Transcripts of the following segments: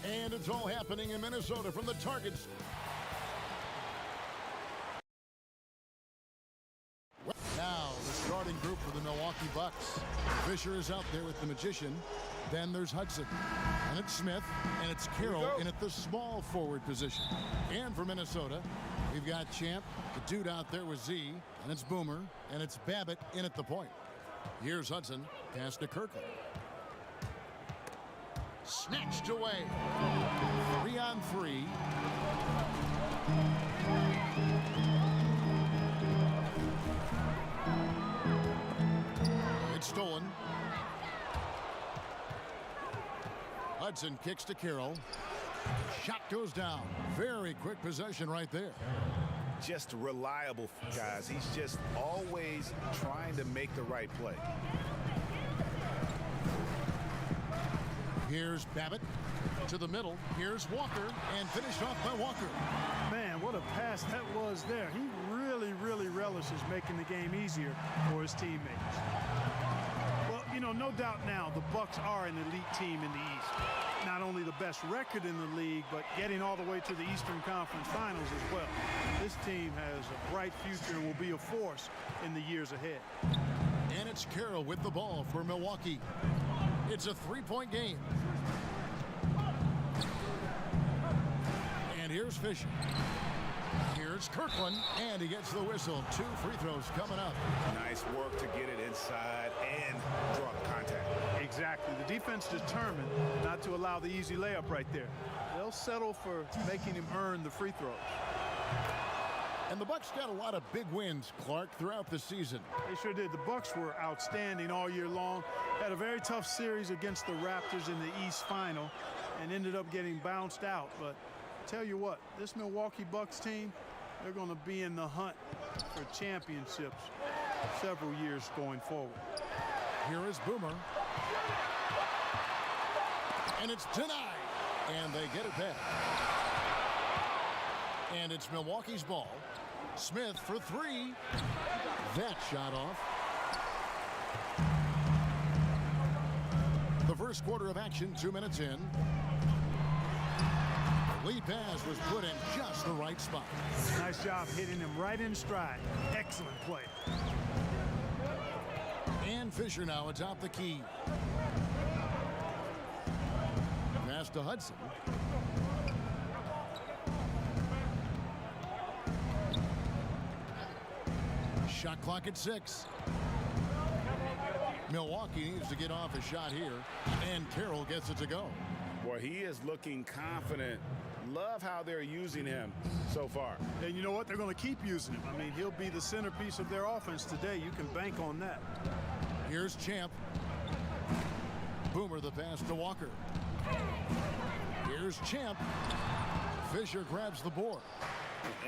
And it's all happening in Minnesota from the targets. Now, the starting group for the Milwaukee Bucks. Fisher is out there with the Magician. Then there's Hudson. And it's Smith. And it's Carroll in at the small forward position. And for Minnesota, we've got Champ, the dude out there with Z. And it's Boomer. And it's Babbitt in at the point. Here's Hudson. Pass to Kirkland. Snatched away. 3-on-3. It's stolen. Hudson kicks to Carroll. Shot goes down. Very quick possession right there. Just reliable, guys. He's just always trying to make the right play. Here's Babbitt to the middle. Here's Walker, and finished off by Walker. Man, what a pass that was there. He really relishes making the game easier for his teammates. Well, you know, no doubt now the Bucks are an elite team in the East. Not only the best record in the league, but getting all the way to the Eastern Conference Finals as well. This team has a bright future and will be a force in the years ahead. And it's Carroll with the ball for Milwaukee. It's a three-point game. And here's Fisher. Here's Kirkland, and he gets the whistle. 2 free throws coming up. Nice work to get it inside and draw contact. Exactly. The defense determined not to allow the easy layup right there. They'll settle for making him earn the free throws. And the Bucks got a lot of big wins, Clark, throughout the season. They sure did. The Bucks were outstanding all year long. Had a very tough series against the Raptors in the East Final and ended up getting bounced out. But tell you what, this Milwaukee Bucks team, they're going to be in the hunt for championships several years going forward. Here is Boomer. And it's denied. And they get it back. And it's Milwaukee's ball. Smith for 3. That shot off. The first quarter of action, 2 minutes in. Lead pass was put in just the right spot. Nice job hitting him right in stride. Excellent play. And Fisher now atop the key. Pass to Hudson. Shot clock at 6. Milwaukee needs to get off a shot here, and Carroll gets it to go. Boy, he is looking confident. Love how they're using him so far. And you know what? They're going to keep using him. I mean, he'll be the centerpiece of their offense today. You can bank on that. Here's Champ. Boomer the pass to Walker. Here's Champ. Fisher grabs the board.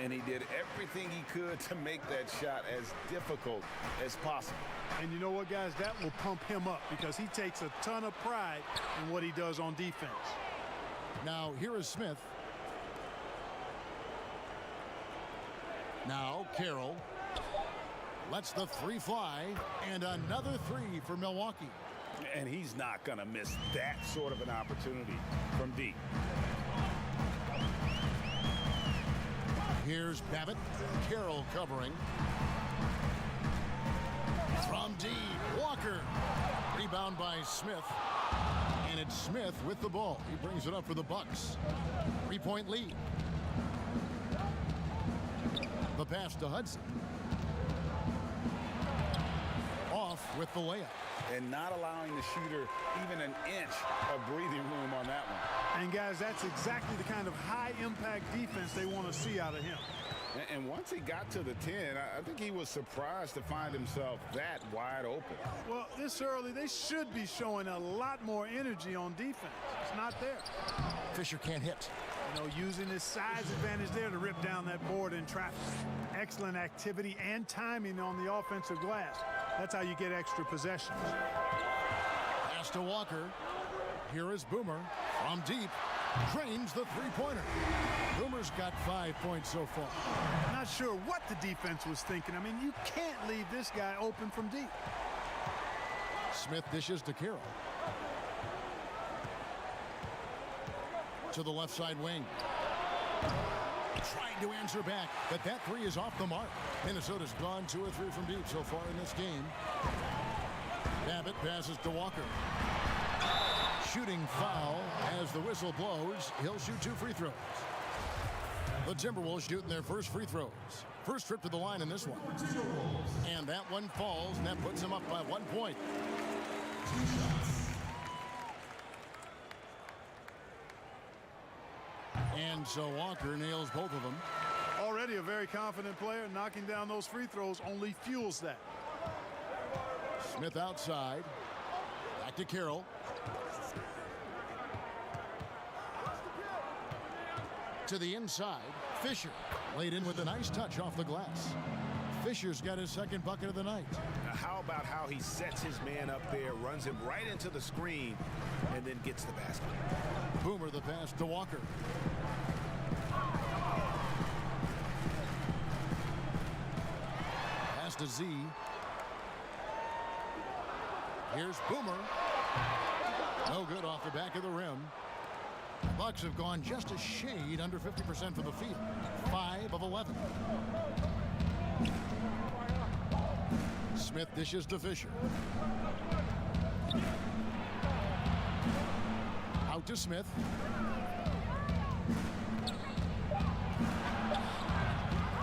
And he did everything he could to make that shot as difficult as possible. And you know what, guys? That will pump him up because he takes a ton of pride in what he does on defense. Now, here is Smith. Now, Carroll lets the 3 fly, and another 3 for Milwaukee. And he's not going to miss that sort of an opportunity from deep. Here's Babbitt. Carroll covering. From deep, Walker. Rebound by Smith. And it's Smith with the ball. He brings it up for the Bucks. 3-point lead. The pass to Hudson. Off with the layup. And not allowing the shooter even an inch of breathing room on that one. And, guys, that's exactly the kind of high-impact defense they want to see out of him. And once he got to the 10, I think he was surprised to find himself that wide open. Well, this early, they should be showing a lot more energy on defense. It's not there. Fisher can't hit. You know, using his size advantage there to rip down that board in traffic. Excellent activity and timing on the offensive glass. That's how you get extra possessions. Pass to Walker. Here is Boomer from deep. Drains the 3-pointer. Boomer's got 5 points so far. Not sure what the defense was thinking. I mean, you can't leave this guy open from deep. Smith dishes to Carroll. to the left side wing. Trying to answer back, but that three is off the mark. Minnesota's gone 2 or 3 from deep so far in this game. Babbitt passes to Walker. Shooting foul as the whistle blows. He'll shoot 2 free throws. The Timberwolves shooting their first free throws. First trip to the line in this one. And that one falls, and that puts them up by 1 point. And so Walker nails both of them. Already a very confident player. Knocking down those free throws only fuels that. Smith outside. Back to Carroll. To the inside. Fisher laid in with a nice touch off the glass. Fisher's got his second bucket of the night. Now how about how he sets his man up there, runs him right into the screen, and then gets the basket. Boomer the pass to Walker. Pass to Z. Here's Boomer. No good off the back of the rim. The Bucks have gone just a shade under 50% from the field. 5 of 11. Smith dishes to Fisher. Out to Smith.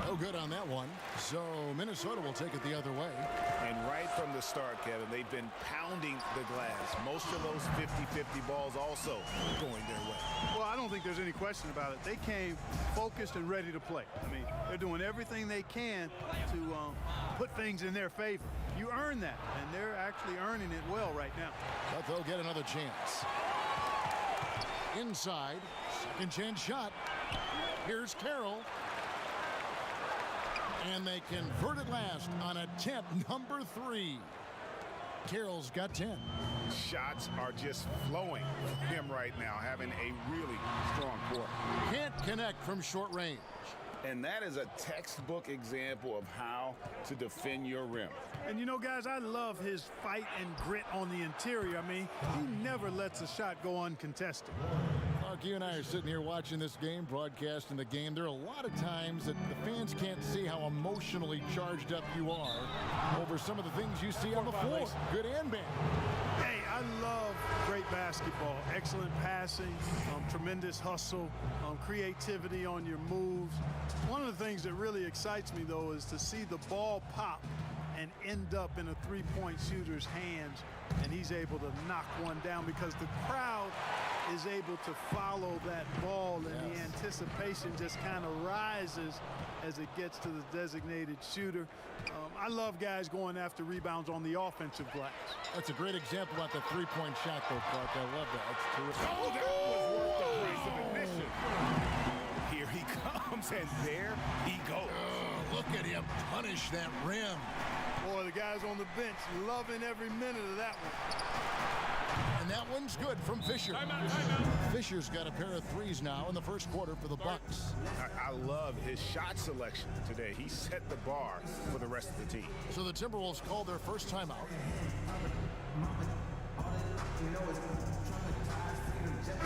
No good on that one. So Minnesota will take it the other way. And right from the start, Kevin, they've been pounding the glass. Most of those 50-50 balls also going their way. Well, I don't think there's any question about it. They came focused and ready to play. I mean, they're doing everything they can to put things in their favor. You earn that, and they're actually earning it well right now. But they'll get another chance. Inside, second chance shot. Here's Carroll. And they convert it last on attempt number 3. Carroll's got 10. Shots are just flowing for him right now, having a really strong quarter. Can't connect from short range. And that is a textbook example of how to defend your rim. And you know, guys, I love his fight and grit on the interior. I mean, he never lets a shot go uncontested. Mark, you and I are sitting here watching this game, broadcasting the game. There are a lot of times that the fans can't see how emotionally charged up you are over some of the things you see on the floor, good and bad. Hey, I love great basketball. Excellent passing, tremendous hustle, creativity on your moves. One of the things that really excites me, though, is to see the ball pop and end up in a three-point shooter's hands, and he's able to knock one down because the crowd is able to follow that ball, and the anticipation just kind of rises as it gets to the designated shooter. I love guys going after rebounds on the offensive glass. That's a great example at the three-point shot, though, Clark. I love that. That's terrific. Oh, that was worth the price of admission. Here he comes, and there he goes. Oh, look at him punish that rim. Boy, the guys on the bench loving every minute of that one. And that one's good from Fisher. Fisher's got a pair of threes now in the first quarter for the Bucks. I love his shot selection today. He set the bar for the rest of the team. So the Timberwolves call their first timeout.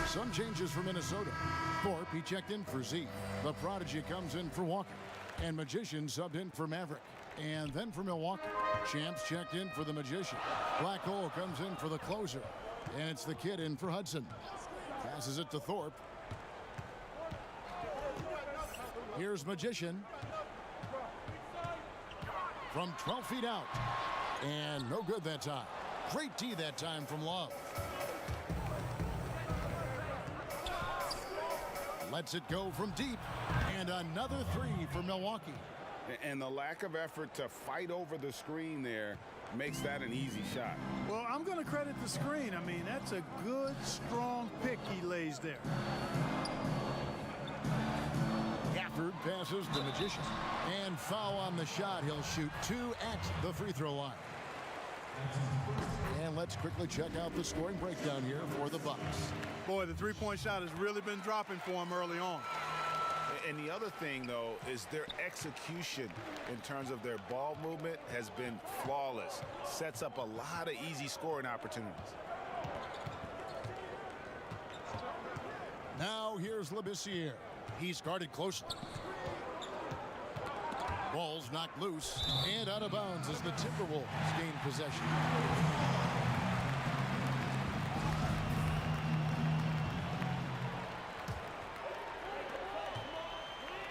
Some changes for Minnesota. Thorpe, he checked in for Z. The Prodigy comes in for Walker. And Magician subbed in for Maverick. And then for Milwaukee, Champs checked in for the Magician. Black Hole comes in for the closer. And it's the kid in for Hudson. Passes it to Thorpe. Here's Magician. From 12 feet out. And no good that time. Great D that time from Love. Lets it go from deep. And another three for Milwaukee. And the lack of effort to fight over the screen there makes that an easy shot. Well, I'm going to credit the screen. I mean, that's a good, strong pick he lays there. Gafford passes the Magician. And foul on the shot. He'll shoot 2 at the free throw line. And let's quickly check out the scoring breakdown here for the Bucks. Boy, the three-point shot has really been dropping for him early on. And the other thing, though, is their execution in terms of their ball movement has been flawless. Sets up a lot of easy scoring opportunities. Now here's Labissiere. He's guarded closely. Ball's knocked loose and out of bounds as the Timberwolves gain possession.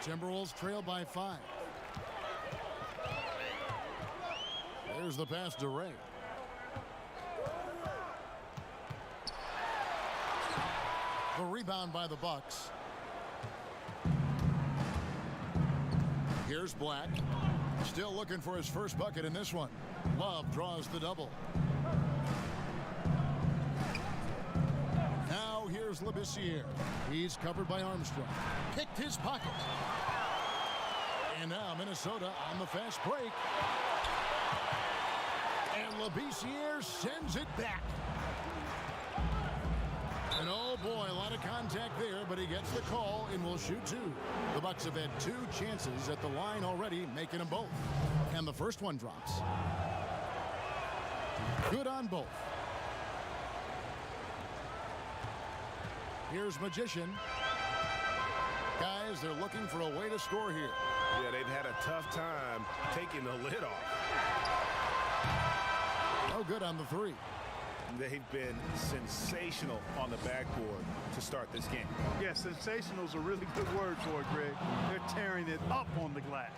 Timberwolves trail by 5. There's the pass to Ray. The rebound by the Bucks. Here's Black. Still looking for his first bucket in this one. Love draws the double. Now here's Labissiere. He's covered by Armstrong. Picked his pocket. And now Minnesota on the fast break. And Labissiere sends it back. And oh boy, a lot of contact there, but he gets the call and will shoot 2. The Bucks have had 2 chances at the line already, making them both. And the first one drops. Good on both. Here's Magician. Guys, they're looking for a way to score here. Yeah, they've had a tough time taking the lid off. No good on the 3. They've been sensational on the backboard to start this game. Yeah, sensational is a really good word for it, Greg. They're tearing it up on the glass.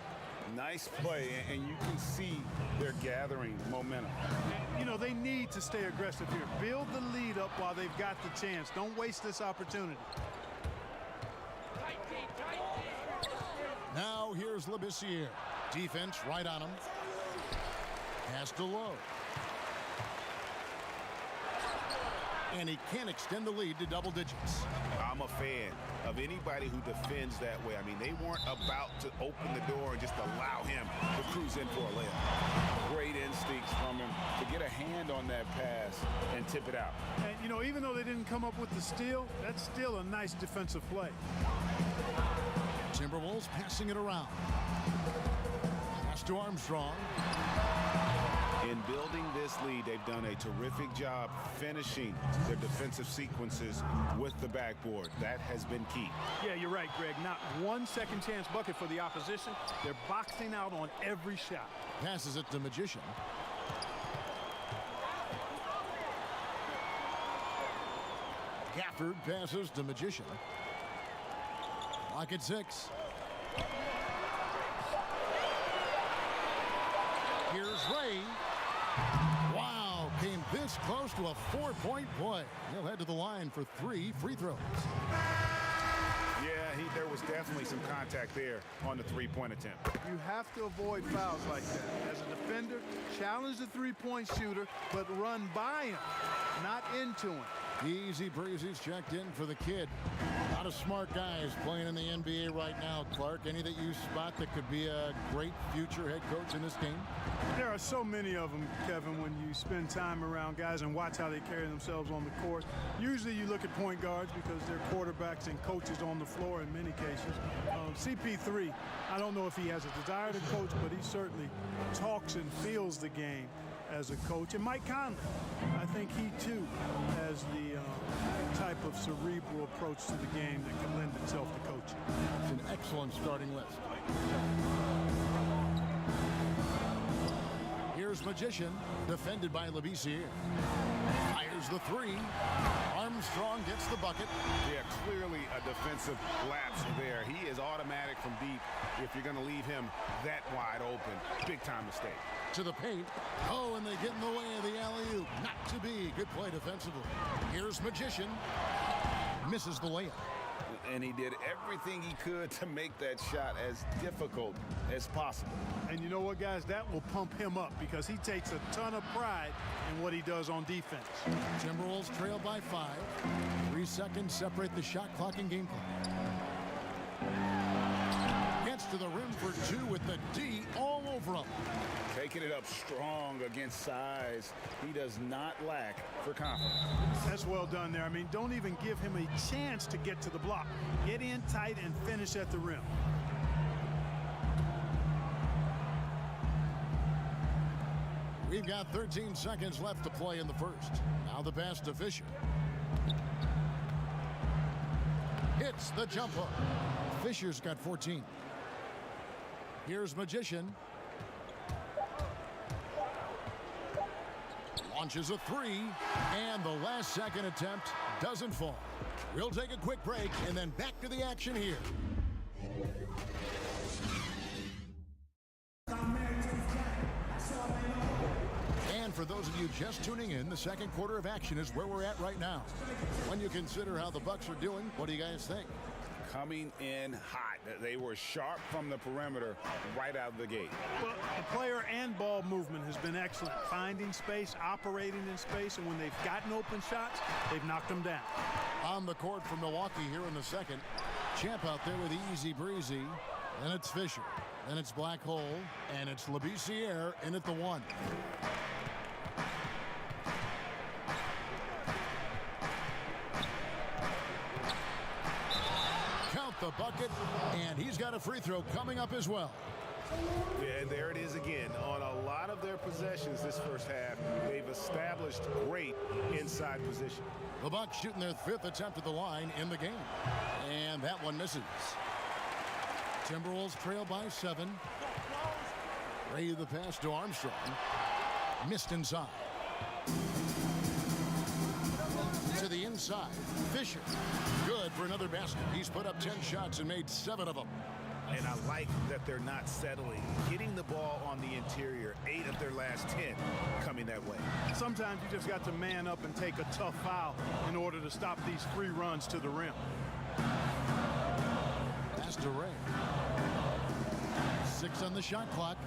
Nice play, and you can see they're gathering momentum. You know, they need to stay aggressive here. Build the lead up while they've got the chance. Don't waste this opportunity. Now here's Labissiere. Defense right on him. Pass to Lowe. And he can't extend the lead to double digits. I'm a fan of anybody who defends that way. I mean, they weren't about to open the door and just allow him to cruise in for a layup. Great instincts from him to get a hand on that pass and tip it out. And, you know, even though they didn't come up with the steal, that's still a nice defensive play. Timberwolves passing it around. Pass to Armstrong. In building this lead, they've done a terrific job finishing their defensive sequences with the backboard. That has been key. Yeah, you're right, Greg. Not one second chance bucket for the opposition. They're boxing out on every shot. Passes it to Magician. Gafford passes to Magician. Lock at 6. Here's Ray. Wow, came this close to a 4-point play. He'll head to the line for 3 free throws. Yeah, there was definitely some contact there on the three-point attempt. You have to avoid fouls like that. As a defender, challenge the three-point shooter, but run by him, not into him. Easy breezy's checked in for the kid. A lot of smart guys playing in the NBA right now, Clark. Any that you spot that could be a great future head coach in this game? There are so many of them, Kevin, when you spend time around guys and watch how they carry themselves on the court. Usually you look at point guards because they're quarterbacks and coaches on the floor in many cases. CP3, I don't know if he has a desire to coach, but he certainly talks and feels the game as a coach. And Mike Conley, I think he too has the type of cerebral approach to the game that can lend itself to coaching. It's an excellent starting list. Here's Magician, defended by Labissiere. Fires the 3. Armstrong gets the bucket. Yeah, clearly a defensive lapse there. He is automatic from deep if you're going to leave him that wide open. Big-time mistake. To the paint. Oh, and they get in the way of the alley-oop. Not to be. Good play defensively. Here's Magician. Misses the layup. And he did everything he could to make that shot as difficult as possible. And you know what, guys? That will pump him up because he takes a ton of pride in what he does on defense. Timberwolves trail by 5. 3 seconds separate the shot clock and game clock. Gets to the rim for 2 with the D all over him. Taking it up strong against size. He does not lack for confidence. That's well done there. I mean, don't even give him a chance to get to the block. Get in tight and finish at the rim. We've got 13 seconds left to play in the first. Now the pass to Fisher. hits the jump hook. Fisher's got 14. Here's Magician. Launches a three, and the last second attempt doesn't fall. We'll take a quick break and then back to the action here. And for those of you just tuning in, the second quarter of action is where we're at right now. When you consider how the Bucks are doing, what do you guys think? Coming in hot. They were sharp from the perimeter right out of the gate. Well, the player and ball movement has been excellent. Finding space, operating in space, and when they've gotten open shots, they've knocked them down. On the court from Milwaukee here in the second. Champ out there with easy breezy. Then it's Fisher. Then it's Black Hole. And it's Labissiere in at the one. Count the bucket. And he's got a free throw coming up as well. Yeah, there it is again. On a lot of their possessions this first half, they've established great inside position. The Bucks shooting their fifth attempt at the line in the game. And that one misses. Timberwolves trail by 7. Ray the pass to Armstrong. Missed inside. To the inside. Fisher. Good for another basket. He's put up 10 shots and made 7 of them. And I like that they're not settling. Getting the ball on the interior, 8 of their last 10 coming that way. Sometimes you just got to man up and take a tough foul in order to stop these free runs to the rim. Pass to Ray. 6 on the shot clock.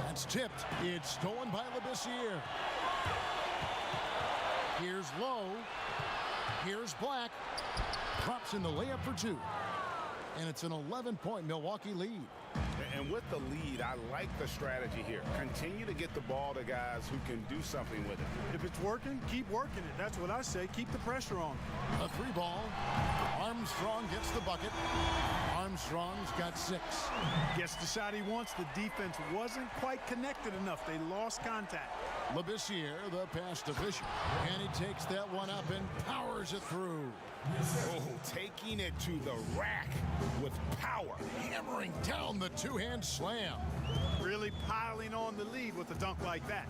That's tipped. It's stolen by Labissiere. Here's Lowe. Here's Black. Drops in the layup for 2. And it's an 11-point Milwaukee lead. And with the lead, I like the strategy here. Continue to get the ball to guys who can do something with it. If it's working, keep working it. That's what I say. Keep the pressure on. A 3 ball. Armstrong gets the bucket. Armstrong's got 6. Gets the shot he wants. The defense wasn't quite connected enough. They lost contact. Labissiere, the pass to Fisher. And he takes that one up and powers it through. Oh, taking it to the rack with power. Hammering down the two-hand slam. Really piling on the lead with a dunk like that.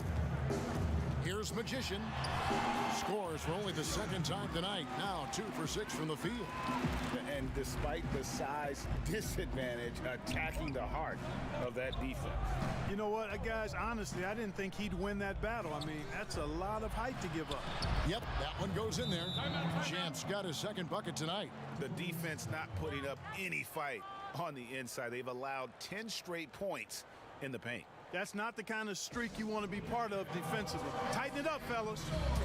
Here's Magician. Scores for only the second time tonight. Now 2 for 6 from the field. And despite the size disadvantage, attacking the heart of that defense. You know what, guys, honestly, I didn't think he'd win that battle. I mean, that's a lot of height to give up. Yep, that one goes in there. Champ's got his second bucket tonight. The defense not putting up any fight on the inside. They've allowed 10 straight points in the paint. That's not the kind of streak you want to be part of defensively. Tighten it up, fellas.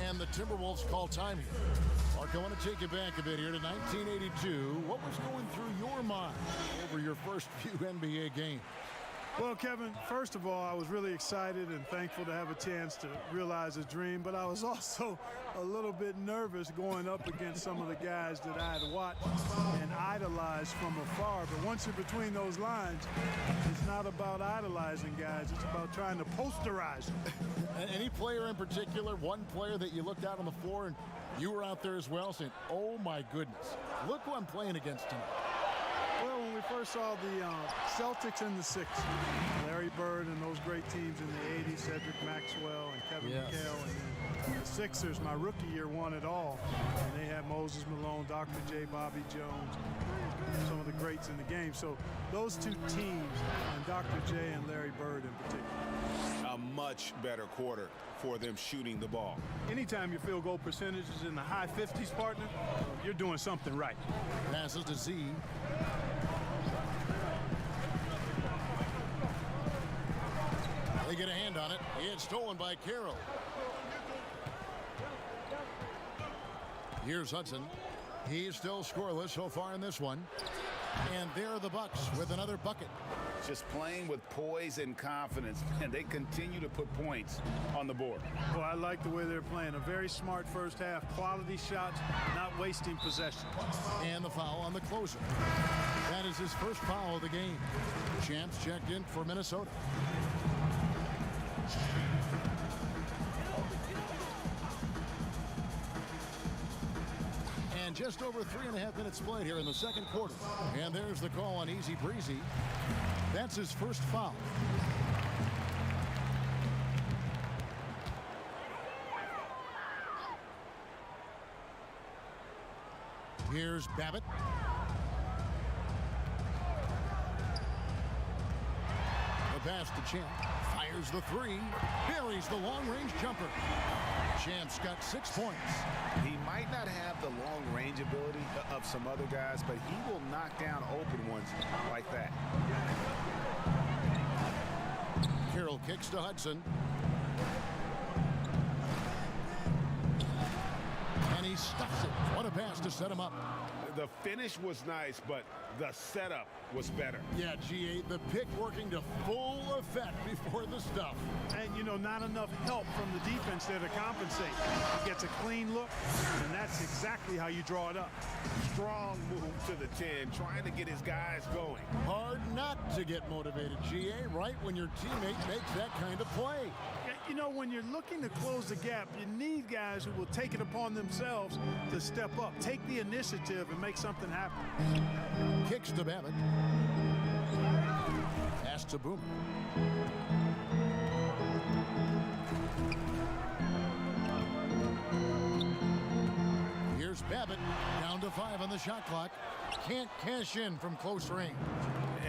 And the Timberwolves call time here. Mark, I want to take you back a bit here to 1982. What was going through your mind over your first few NBA games? Well, Kevin, first of all, I was really excited and thankful to have a chance to realize a dream, but I was also a little bit nervous going up against some of the guys that I had watched and idolized from afar. But once you're between those lines, it's not about idolizing guys, it's about trying to posterize them. Any player in particular, one player that you looked out on the floor and you were out there as well saying, oh my goodness, look who I'm playing against tonight? Well, when we first saw the Celtics in the 60s, Larry Bird and those great teams in the 80s, Cedric Maxwell and Kevin McHale, and then the Sixers, my rookie year, won it all. And they had Moses Malone, Dr. J, Bobby Jones, some of the greats in the game. So those two teams, and Dr. J and Larry Bird in particular. A much better quarter for them shooting the ball. Anytime your field goal percentage is in the high 50s, partner, you're doing something right. Passes to Z. They get a hand on it. It's stolen by Carroll. Here's Hudson. He's still scoreless so far in this one. And there are the Bucks with another bucket. Just playing with poise and confidence, and they continue to put points on the board. Well, I like the way they're playing. A very smart first half. Quality shots, not wasting possession. And the foul on the closer. That is his first foul of the game. Champs checked in for Minnesota. And And just over 3.5 minutes played here in the second quarter. And there's the call on Easy Breezy. That's his first foul. Here's Babbitt. The pass to Champ. Fires the three. Buries the long-range jumper. Champ's got 6 points. He might not have the long-range ability of some other guys, but he will knock down open ones like that. Carroll kicks to Hudson. And he stuffs it. What a pass to set him up. The finish was nice, but the setup was better. Yeah, G8, the pick working to full effect before the stuff. And, you know, not enough help from the defense there to compensate. He gets a clean look, and that's exactly how you draw it up. Strong move to the 10, trying to get his guys going. Hard not to get motivated, GA, right when your teammate makes that kind of play. You know, when you're looking to close the gap, you need guys who will take it upon themselves to step up, take the initiative, and make something happen. Kicks to Babbitt. Pass to Boomer. Here's Babbitt, down to 5 on the shot clock. Can't cash in from close range.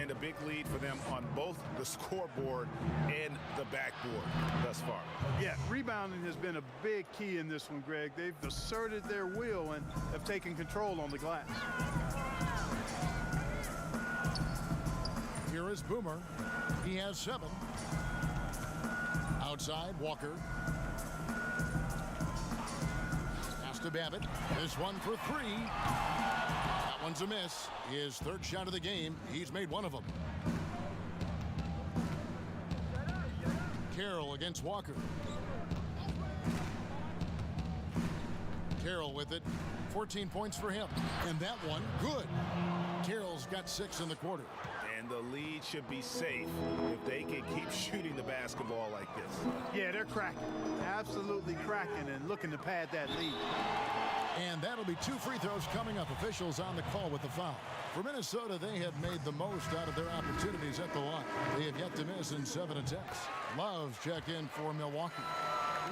And a big lead for them on both the scoreboard and the backboard thus far. Yeah, rebounding has been a big key in this one, Greg. They've asserted their will and have taken control on the glass. Here is Boomer. He has 7. Outside, Walker. Pass to Babbitt. This one for 3. That one's a miss. His third shot of the game. He's made one of them. Carroll against Walker. Carroll with it. 14 points for him. And that one, good. Carroll's got 6 in the quarter. And the lead should be safe if they can keep shooting the basketball like this. Yeah, they're cracking. Absolutely cracking and looking to pad that lead. And that'll be 2 free throws coming up. Officials on the call with the foul. For Minnesota, they have made the most out of their opportunities at the line. They have yet to miss in 7 attempts. Love's check in for Milwaukee.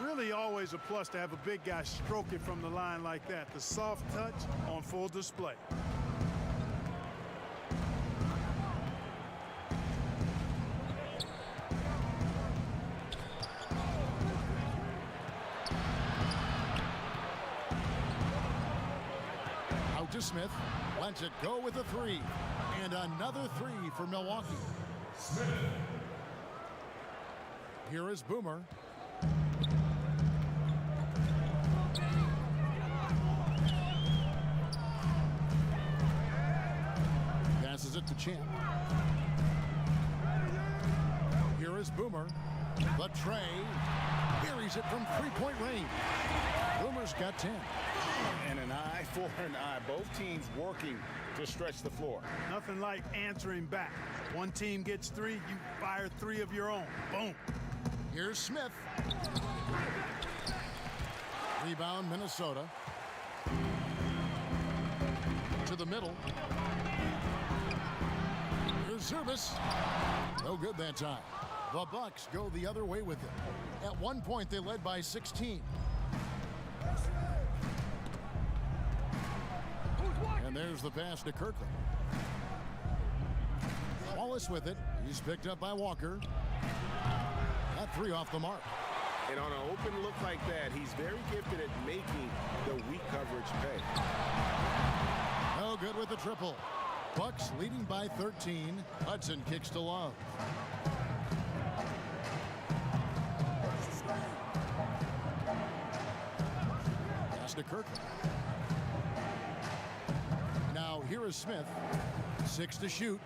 Really always a plus to have a big guy stroke it from the line like that. The soft touch on full display. To Smith, lets it go with a 3, and another 3 for Milwaukee. Here is Boomer. Passes it to Champ. Here is Boomer. The tray. Buries it from 3-point range. Boomer's got 10. And an eye for an eye. Both teams working to stretch the floor. Nothing like answering back. One team gets 3, you fire 3 of your own. Boom. Here's Smith. Rebound, Minnesota. To the middle. Here's Service. No good that time. The Bucks go the other way with it. At one point, they led by 16. And there's the pass to Kirkland. Wallace with it. He's picked up by Walker. That 3 off the mark. And on an open look like that, he's very gifted at making the weak coverage pay. No good with the triple. Bucks leading by 13. Hudson kicks to Love. Pass to Kirkland. Now here is Smith. 6 to shoot.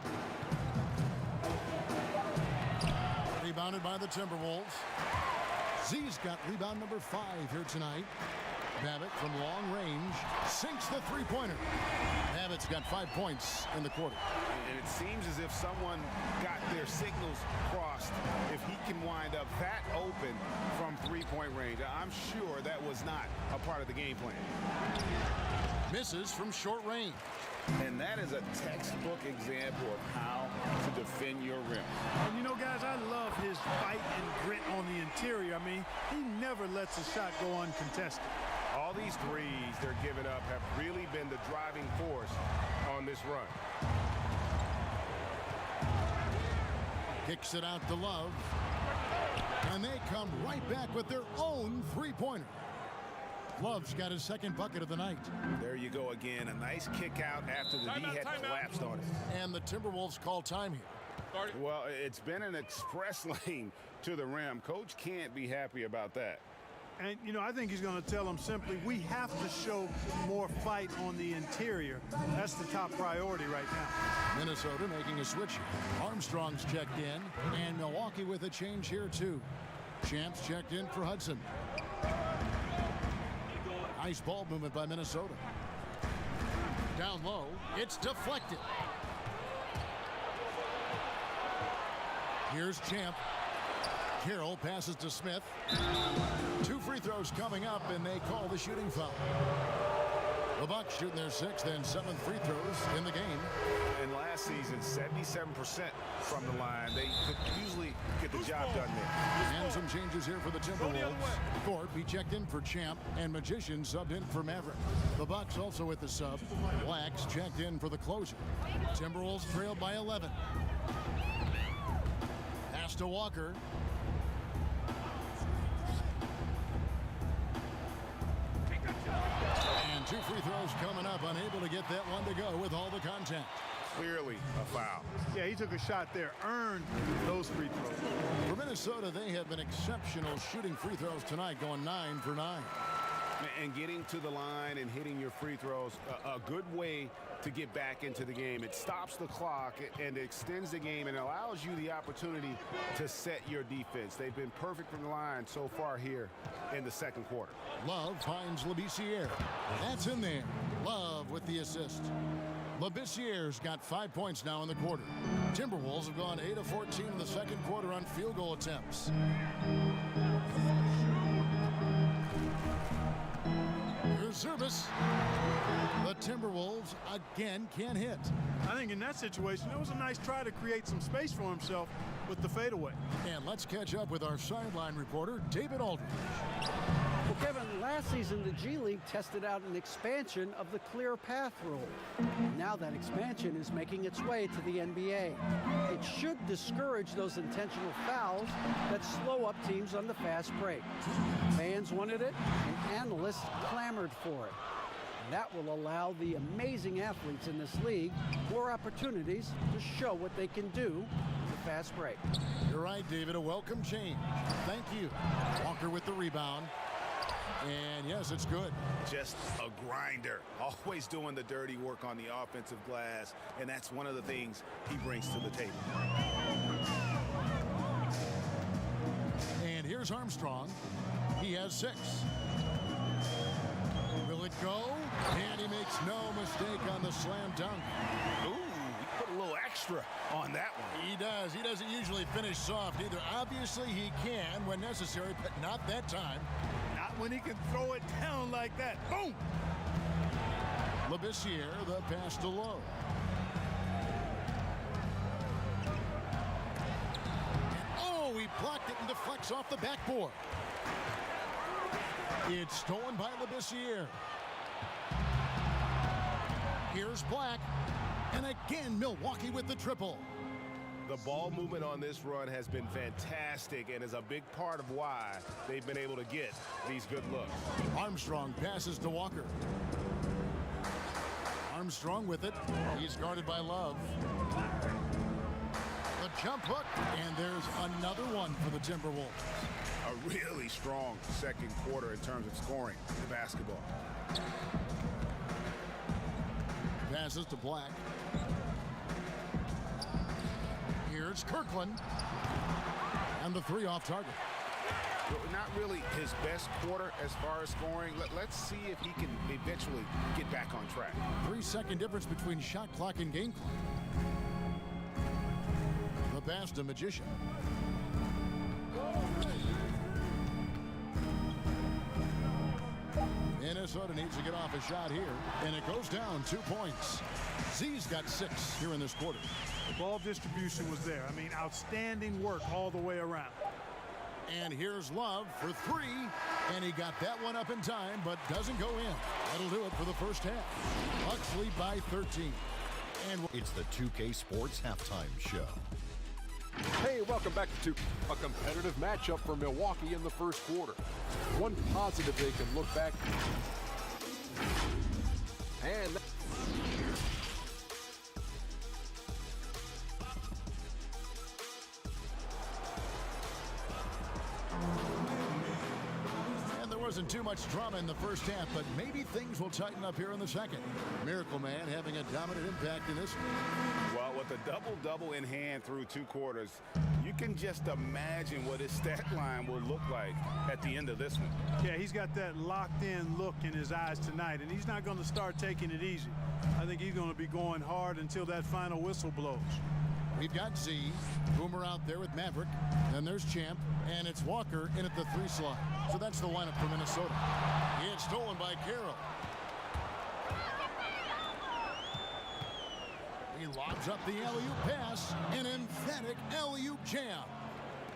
Rebounded by the Timberwolves. Z's got rebound number 5 here tonight. Babbitt from long range sinks the 3-pointer. Babbitt's got 5 points in the quarter. And it seems as if someone got their signals crossed. If he can wind up that open from 3 three-point range. I'm sure that was not a part of the game plan. Misses from short range. And that is a textbook example of how to defend your rim. And you know, guys, I love his fight and grit on the interior. I mean, he never lets a shot go uncontested. All these threes they're giving up have really been the driving force on this run. Kicks it out to Love. And they come right back with their own three-pointer. Love's got his second bucket of the night. There you go again. A nice kick out after the D had collapsed on it. And the Timberwolves call time here. Well, it's been an express lane to the rim. Coach can't be happy about that. And, you know, I think he's going to tell them simply, we have to show more fight on the interior. That's the top priority right now. Minnesota making a switch. Armstrong's checked in, and Milwaukee with a change here, too. Champs checked in for Hudson. Nice ball movement by Minnesota. Down low, it's deflected. Here's Champ. Carroll passes to Smith. 2 free throws coming up, and they call the shooting foul. The Bucks shooting their 6th and 7th free throws in the game. And last season, 77% from the line. They could usually get the job done there. And some changes here for the Timberwolves. Thorpe, he checked in for Champ, and Magician subbed in for Maverick. The Bucks also with the sub. Wax checked in for the closer. Timberwolves trailed by 11. Pass to Walker. And 2 free throws coming up, unable to get that one to go with all the contact. Clearly a foul. Yeah, he took a shot there, earned those free throws. For Minnesota, they have been exceptional shooting free throws tonight, going 9 for 9. And getting to the line and hitting your free throws, a good way to get back into the game. It stops the clock and extends the game and allows you the opportunity to set your defense. They've been perfect from the line so far here in the second quarter. Love finds Labissiere. That's in there. Love with the assist. Labissiere's got 5 points now in the quarter. Timberwolves have gone 8 of 14 in the second quarter on field goal attempts. Here's service. The Timberwolves again can't hit. I think in that situation, it was a nice try to create some space for himself with the fadeaway. And let's catch up with our sideline reporter, David Aldridge. Well, Kevin, last season the G League tested out an expansion of the clear path rule. Now that expansion is making its way to the NBA. It should discourage those intentional fouls that slow up teams on the fast break. Fans wanted it, and analysts clamored for it. That will allow the amazing athletes in this league more opportunities to show what they can do with the fast break. You're right, David. A welcome change. Thank you. Walker with the rebound. And yes, it's good. Just a grinder, always doing the dirty work on the offensive glass, and that's one of the things he brings to the table. And here's Armstrong. He has 6. Will it go? And he makes no mistake on the slam dunk. Ooh, he put a little extra on that one. He does. He doesn't usually finish soft either. Obviously, he can when necessary, but not that time. Not when he can throw it down like that. Boom! Labissiere, the pass to Lowe. Oh, he blocked it and deflects off the backboard. It's stolen by Labissiere. Here's Black. And again, Milwaukee with the triple. The ball movement on this run has been fantastic and is a big part of why they've been able to get these good looks. Armstrong passes to Walker. Armstrong with it. He's guarded by Love. The jump hook, and there's another one for the Timberwolves. A really strong second quarter in terms of scoring the basketball. Passes to Black. Here's Kirkland. And the 3 off target. Well, not really his best quarter as far as scoring. Let's see if he can eventually get back on track. 3-second difference between shot clock and game clock. The pass to Magician. Minnesota needs to get off a shot here, and it goes down 2 points. Z's got 6 here in this quarter. The ball distribution was there. I mean, outstanding work all the way around. And here's Love for 3, and he got that one up in time, but doesn't go in. That'll do it for the first half. Bucks lead by 13. And it's the 2K Sports Halftime Show. Hey, welcome back to a competitive matchup for Milwaukee in the first quarter. One positive they can look back. And there wasn't too much drama in the first half, but maybe things will tighten up here in the second. Miracle Man having a dominant impact in this one. Well, with a double-double in hand through 2 quarters, you can just imagine what his stat line will look like at the end of this one. Yeah, he's got that locked-in look in his eyes tonight, and he's not going to start taking it easy. I think he's going to be going hard until that final whistle blows. We've got Z, Boomer out there with Maverick, then there's Champ, and it's Walker in at the 3 slot. So that's the lineup for Minnesota. It's stolen by Carroll. He lobs up the alley-oop pass, an emphatic alley-oop jam.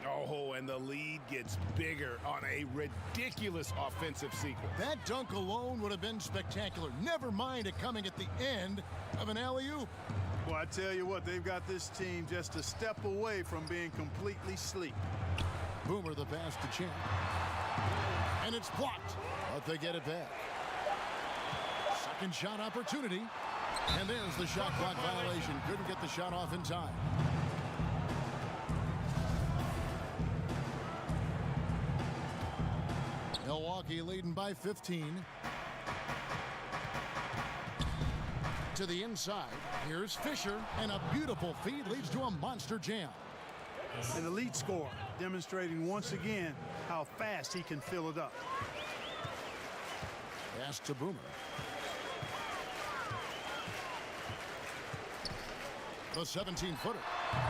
Oh, and the lead gets bigger on a ridiculous offensive sequence. That dunk alone would have been spectacular. Never mind it coming at the end of an alley-oop. Well, I tell you what, they've got this team just a step away from being completely asleep. Boomer the pass to Champ. And it's blocked, but they get it back. Second shot opportunity. And there's the shot clock violation. Couldn't get the shot off in time. Milwaukee leading by 15. To the inside. Here's Fisher, and a beautiful feed leads to a monster jam. An elite scorer, demonstrating once again how fast he can fill it up. Pass to Boomer. The 17-footer.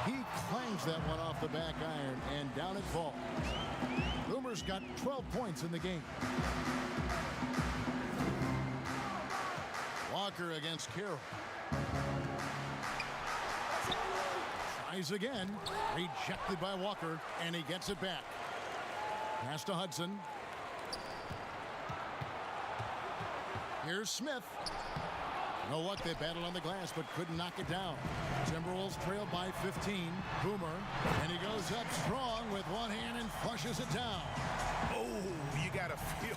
He clangs that one off the back iron, and down it falls. Boomer's got 12 points in the game. Walker against Carroll. Tries again. Rejected by Walker, and he gets it back. Pass to Hudson. Here's Smith. You know what? They battled on the glass, but couldn't knock it down. Timberwolves trail by 15. Boomer, and he goes up strong with one hand and flushes it down. Oh, you got to feel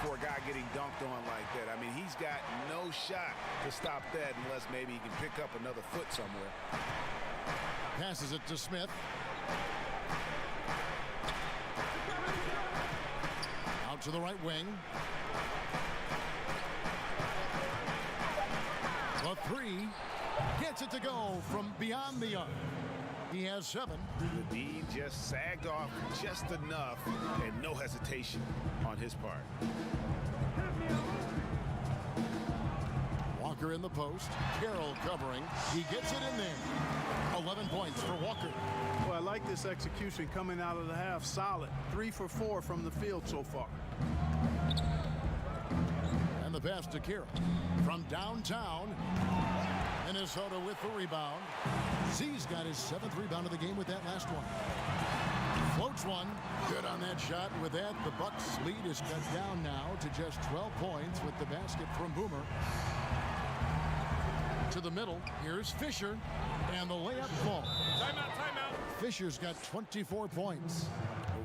for a guy getting dunked on like that. I mean, he's got no shot to stop that unless maybe he can pick up another foot somewhere. Passes it to Smith. Out to the right wing. The 3 gets it to go from beyond the arc. He has 7. The D just sagged off just enough, and no hesitation on his part. Walker in the post. Carroll covering. He gets it in there. 11 points for Walker. Well, I like this execution coming out of the half. Solid. 3 for 4 from the field so far. And the pass to Carroll. From downtown. Minnesota with the rebound. Z's got his 7th rebound of the game with that last one. Floats one. Good on that shot. And with that, the Bucks' lead is cut down now to just 12 points with the basket from Boomer. To the middle. Here's Fisher. And the layup falls. Timeout. Fisher's got 24 points.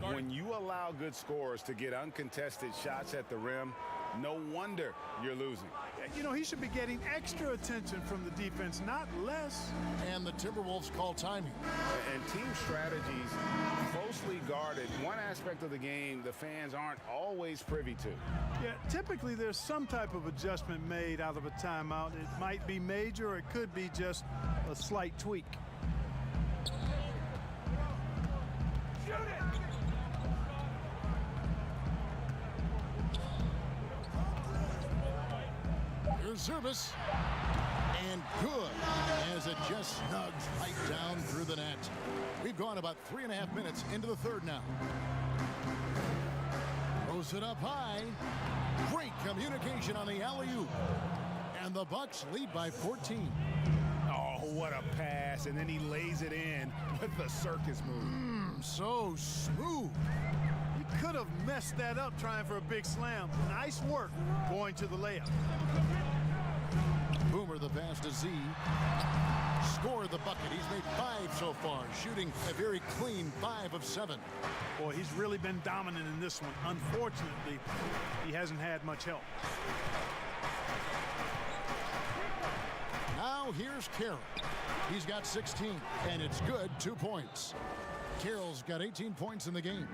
When you allow good scorers to get uncontested shots at the rim, no wonder you're losing. You know, he should be getting extra attention from the defense, not less. And the Timberwolves call timing. And team strategies closely guarded. One aspect of the game the fans aren't always privy to. Yeah, typically there's some type of adjustment made out of a timeout. It might be major, or it could be just a slight tweak. Shoot it! Service, and good as it just snugs right down through the net. We've gone about 3.5 minutes into the third now. Puts it up high. Great communication on the alley-oop. And the Bucks lead by 14. Oh, what a pass. And then he lays it in with the circus move. So smooth. He could have messed that up trying for a big slam. Nice work going to the layup. Boomer the pass to Z. Score the bucket. He's made 5 so far, shooting a very clean 5 of 7. Boy, he's really been dominant in this one. Unfortunately, he hasn't had much help. Now here's Carroll. He's got 16, and it's good, 2 points. Carroll's got 18 points in the game.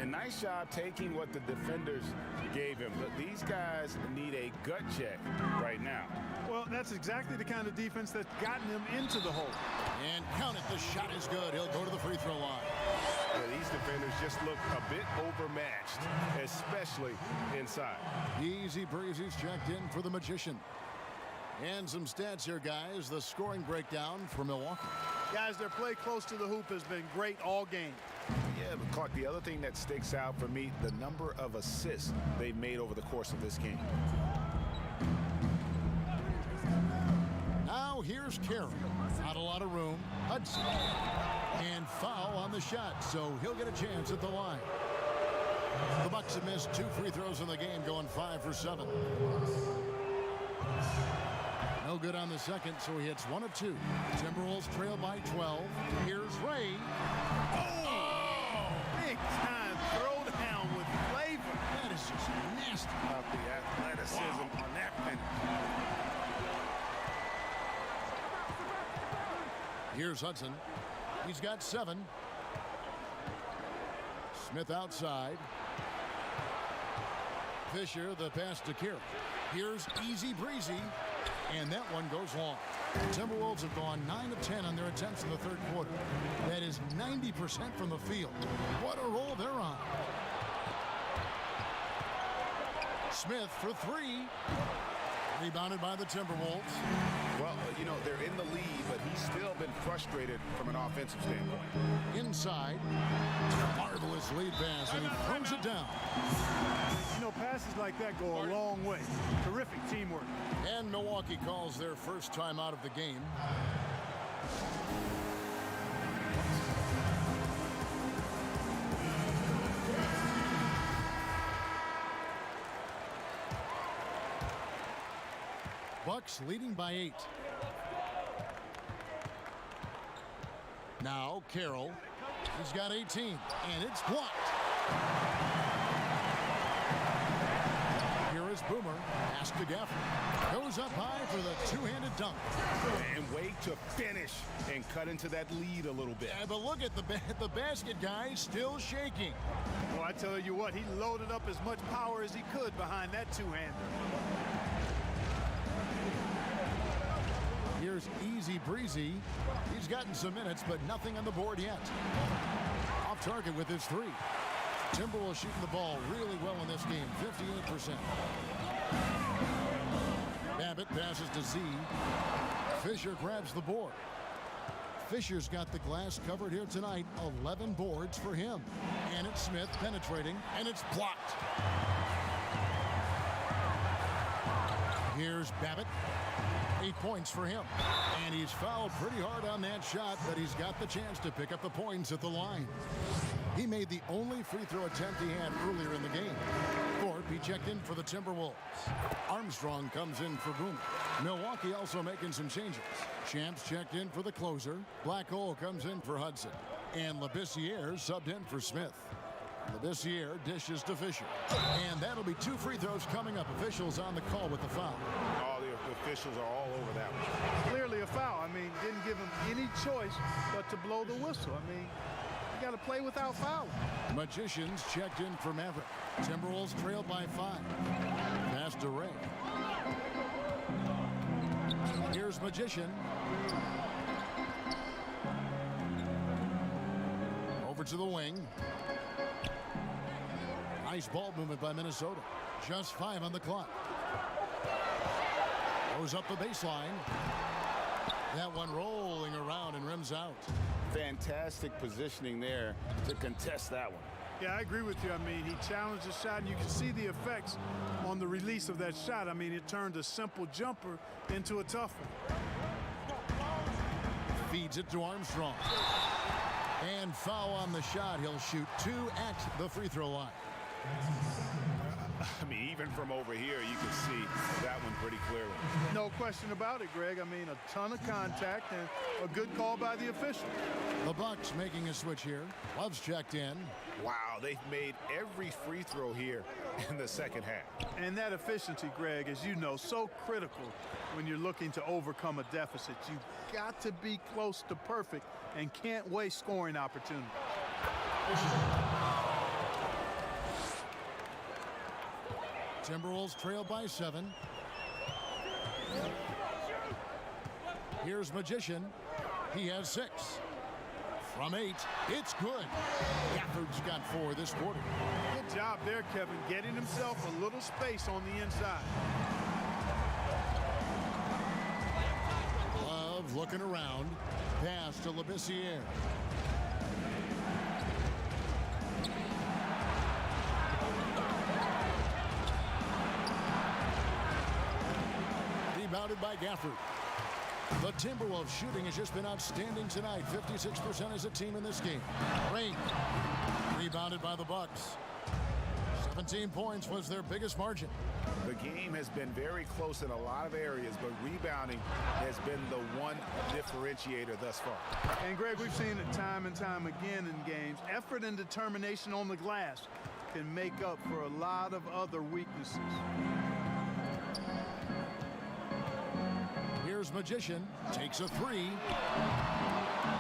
And nice job taking what the defenders gave him. But these guys need a gut check right now. Well, that's exactly the kind of defense that's gotten him into the hole. And count it, the shot is good. He'll go to the free throw line. Yeah, these defenders just look a bit overmatched, especially inside. Easy breezy's checked in for the Magician. And some stats here, guys. The scoring breakdown for Milwaukee. Guys, their play close to the hoop has been great all game. Yeah, but Clark, the other thing that sticks out for me, the number of assists they've made over the course of this game. Now here's Carroll. Not a lot of room. Hudson. And foul on the shot, so he'll get a chance at the line. The Bucks have missed 2 free throws in the game, going 5 for 7. No good on the second, so he hits 1 of 2. Timberwolves trail by 12. Here's Ray. Oh! Big time throwdown with flavor. That is just nasty. About the athleticism on that penalty. Here's Hudson. He's got 7. Smith outside. Fisher, the pass to Carroll. Here's easy breezy. And that one goes long. Timberwolves have gone 9 of 10 on their attempts in the third quarter. That is 90% from the field. What a roll they're on. Smith for 3. Rebounded by the Timberwolves. Well, you know, they're in the lead, but he's still been frustrated from an offensive standpoint. Inside. Marvelous lead pass, and he throws it down. You know, passes like that go a long way. Terrific teamwork. And Milwaukee calls their first time out of the game. Bucks leading by 8. Now Carroll. He's got 18, and it's blocked. Here is Boomer. Pass to Gafford. Goes up high for the two-handed dunk. And wait to finish and cut into that lead a little bit. Yeah, but look at the basket guy still shaking. Well, I tell you what, he loaded up as much power as he could behind that two-hander. Here's easy breezy. He's gotten some minutes, but nothing on the board yet. Off target with his 3. Timberwolves shooting the ball really well in this game, 58%. Babbitt passes to Z. Fisher grabs the board. Fisher's got the glass covered here tonight. 11 boards for him. And it's Smith penetrating, and it's blocked. Here's Babbitt. 8 points for him. And he's fouled pretty hard on that shot, but he's got the chance to pick up the points at the line. He made the only free throw attempt he had earlier in the game. Thorpe, he checked in for the Timberwolves. Armstrong comes in for Boomer. Milwaukee also making some changes. Champs checked in for the closer. Black Hole comes in for Hudson. And Labissiere subbed in for Smith. Labissiere dishes to Fisher. And that'll be 2 free throws coming up. Officials on the call with the foul. All the officials are all over that one. Clearly a foul. I mean, didn't give him any choice but to blow the whistle. I mean, you got to play without fouling. Magicians checked in for Maverick. Timberwolves trailed by 5. Pass to Ray. Here's Magician. Over to the wing. Nice ball movement by Minnesota. Just 5 on the clock. Goes up the baseline. That one rolling around and rims out. Fantastic positioning there to contest that one. Yeah, I agree with you. I mean, he challenged the shot, and you can see the effects on the release of that shot. I mean, it turned a simple jumper into a tough one. Feeds it to Armstrong. And foul on the shot. He'll shoot 2 at the free throw line. I mean, even from over here, you can see that one pretty clearly. No question about it, Greg. I mean, a ton of contact and a good call by the official. The Bucks making a switch here. Love's checked in. Wow, they've made every free throw here in the second half. And that efficiency, Greg, as you know, so critical when you're looking to overcome a deficit. You've got to be close to perfect and can't waste scoring opportunities. Timberwolves trail by 7. Here's Magician. He has 6. From 8, it's good. Gafford's got 4 this quarter. Good job there, Kevin, getting himself a little space on the inside. Love looking around. Pass to Labissiere. Rebounded by Gafford. The Timberwolves shooting has just been outstanding tonight. 56% as a team in this game. Rain. Rebounded by the Bucks. 17 points was their biggest margin. The game has been very close in a lot of areas, but rebounding has been the one differentiator thus far. And, Greg, we've seen it time and time again in games. Effort and determination on the glass can make up for a lot of other weaknesses. Here's Magician. Takes a 3.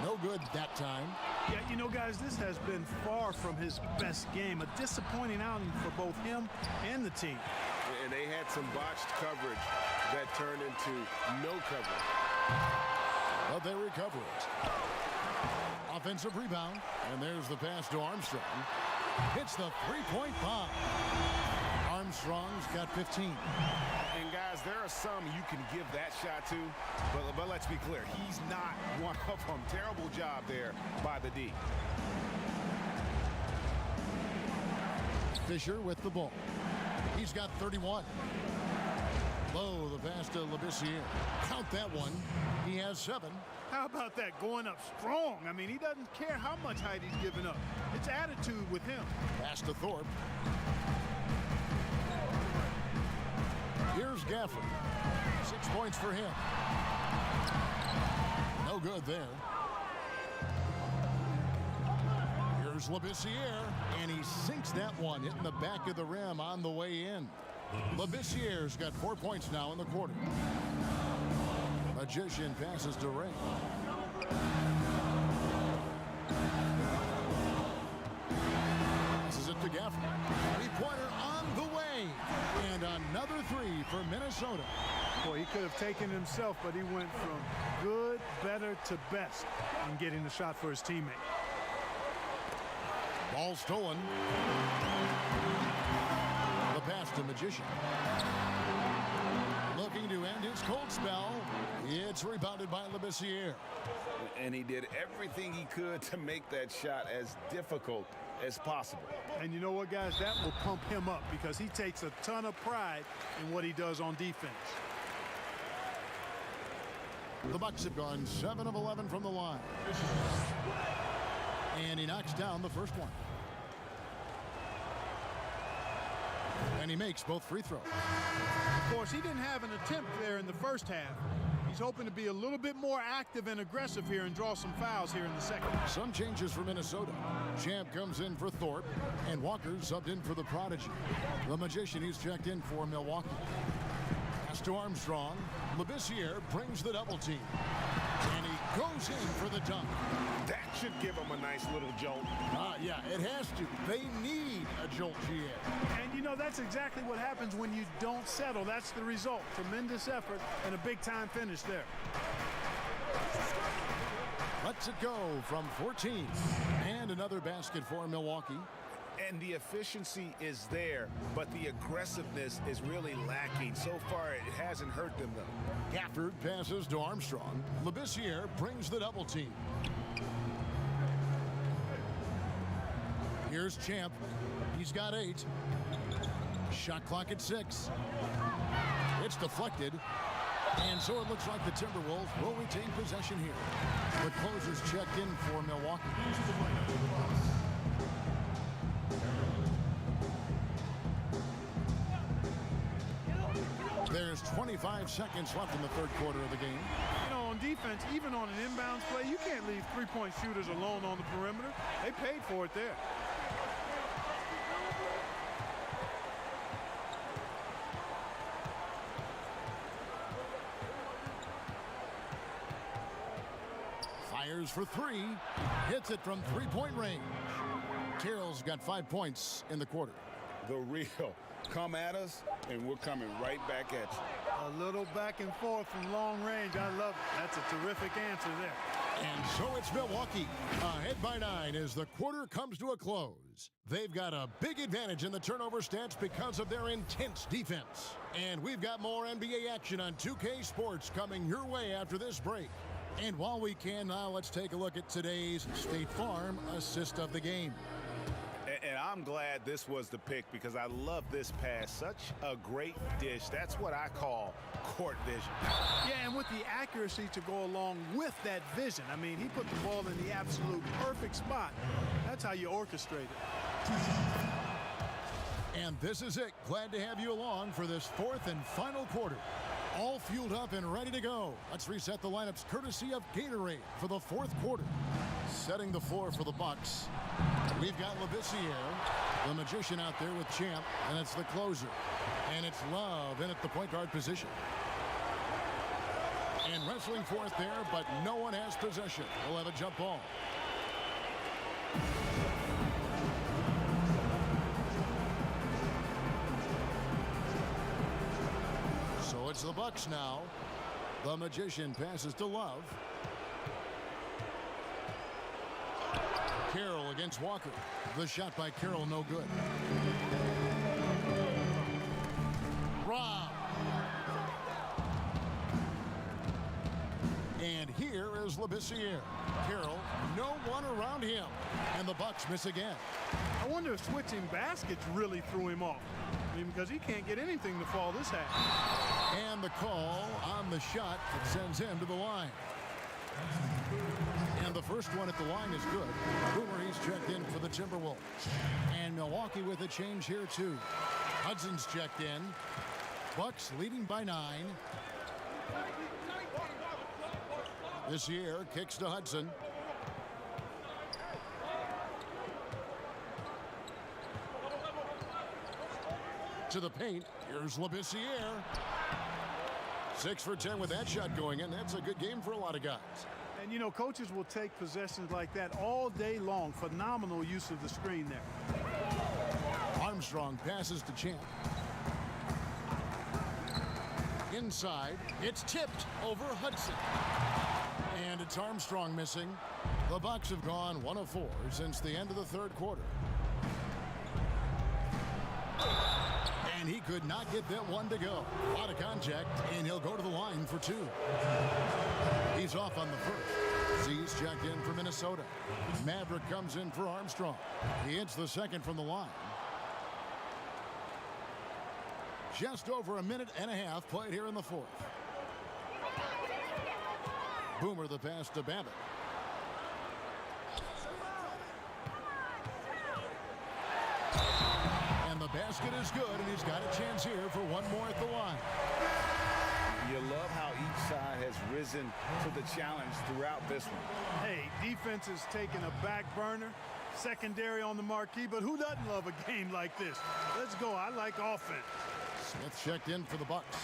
No good that time. Yeah, you know, guys, this has been far from his best game. A disappointing outing for both him and the team. And they had some botched coverage that turned into no coverage. But they recover it. Offensive rebound. And there's the pass to Armstrong. Hits the three-point bomb. Armstrong's got 15. And, guys, there are some you can give that shot to, but let's be clear, he's not one of them. Terrible job there by the D. Fisher with the ball. He's got 31. Low, the pass to Labissiere. Count that one. He has 7. How about that, going up strong? I mean, he doesn't care how much height he's giving up. It's attitude with him. Pass to Thorpe. Here's Gafford. 6 points for him. No good there. Here's Labissiere, and he sinks that one, hitting the back of the rim on the way in. Labissiere's got 4 points now in the quarter. Magician passes to Ray. Passes it to Gafford. Three-pointer on the way. And another 3 for Minnesota. Boy, he could have taken himself, but he went from good, better to best in getting the shot for his teammate. Ball stolen. The pass to Magician. Looking to end his cold spell. It's rebounded by Labissiere. And he did everything he could to make that shot as difficult as possible. And you know what, guys? That will pump him up because he takes a ton of pride in what he does on defense. The Bucks have gone 7 of 11 from the line. And he knocks down the first one. And he makes both free throws. Of course, he didn't have an attempt there in the first half. He's hoping to be a little bit more active and aggressive here and draw some fouls here in the second. Some changes for Minnesota. Champ comes in for Thorpe, and Walker subbed in for the Prodigy. The Magician, he's checked in for Milwaukee. Pass to Armstrong. Labissiere brings the double team. And he goes in for the dunk. That should give him a nice little jolt. Yeah, it has to. They need a jolt, GA. And you know, that's exactly what happens when you don't settle. That's the result. Tremendous effort and a big-time finish there. Lets it go from 14. And another basket for Milwaukee. And the efficiency is there, but the aggressiveness is really lacking. So far, it hasn't hurt them, though. Gafford passes to Armstrong. Labissiere brings the double team. Here's Champ. He's got 8. Shot clock at 6. It's deflected. And so it looks like the Timberwolves will retain possession here. The closers checked in for Milwaukee. There's 25 seconds left in the third quarter of the game. You know, on defense, even on an inbounds play, you can't leave three-point shooters alone on the perimeter. They paid for it there. Fires for 3. Hits it from three-point range. Carroll's got 5 points in the quarter. The real. Come at us, and we're coming right back at you. A little back and forth from long range. I love it. That's a terrific answer there. And so it's Milwaukee, ahead by 9 as the quarter comes to a close. They've got a big advantage in the turnover stats because of their intense defense. And we've got more NBA action on 2K Sports coming your way after this break. And while we can now, let's take a look at today's State Farm assist of the game. And I'm glad this was the pick because I love this pass. Such a great dish. That's what I call court vision. Yeah, and with the accuracy to go along with that vision. I mean, he put the ball in the absolute perfect spot. That's how you orchestrate it. And this is it. Glad to have you along for this fourth and final quarter. All fueled up and ready to go. Let's reset the lineups courtesy of Gatorade for the fourth quarter. Setting the floor for the Bucks. We've got Labissiere, the magician out there with Champ, and it's the closer. And it's Love in at the point guard position. And wrestling for it there, but no one has possession. We'll have a jump ball. So it's the Bucks now. The magician passes to Love. Carroll against Walker. The shot by Carroll, no good. Rob. And here is Labissiere. Carroll, no one around him. And the Bucks miss again. I wonder if switching baskets really threw him off. I mean, because he can't get anything to fall this half. And the call on the shot that sends him to the line. And the first one at the line is good. Boomer, he's checked in for the Timberwolves. And Milwaukee with a change here, too. Hudson's checked in. Bucks leading by 9. This year kicks to Hudson. To the paint. Here's Labissiere. 6 for 10 with that shot going in. That's a good game for a lot of guys. And, you know, coaches will take possessions like that all day long. Phenomenal use of the screen there. Armstrong passes to Champ. Inside, it's tipped over Hudson. And it's Armstrong missing. The Bucks have gone 1 of 4 since the end of the third quarter. And he could not get that one to go. Out of contact, and he'll go to the line for 2. He's off on the first. Z's checked in for Minnesota. Maverick comes in for Armstrong. He hits the second from the line. Just over a minute and a half played here in the fourth. Boomer the pass to Babbitt. And the basket is good, and he's got a chance here for one more at the line. You love how each side has risen to the challenge throughout this one. Hey, defense is taking a back burner, secondary on the marquee, but who doesn't love a game like this? Let's go. I like offense. Smith checked in for the Bucks.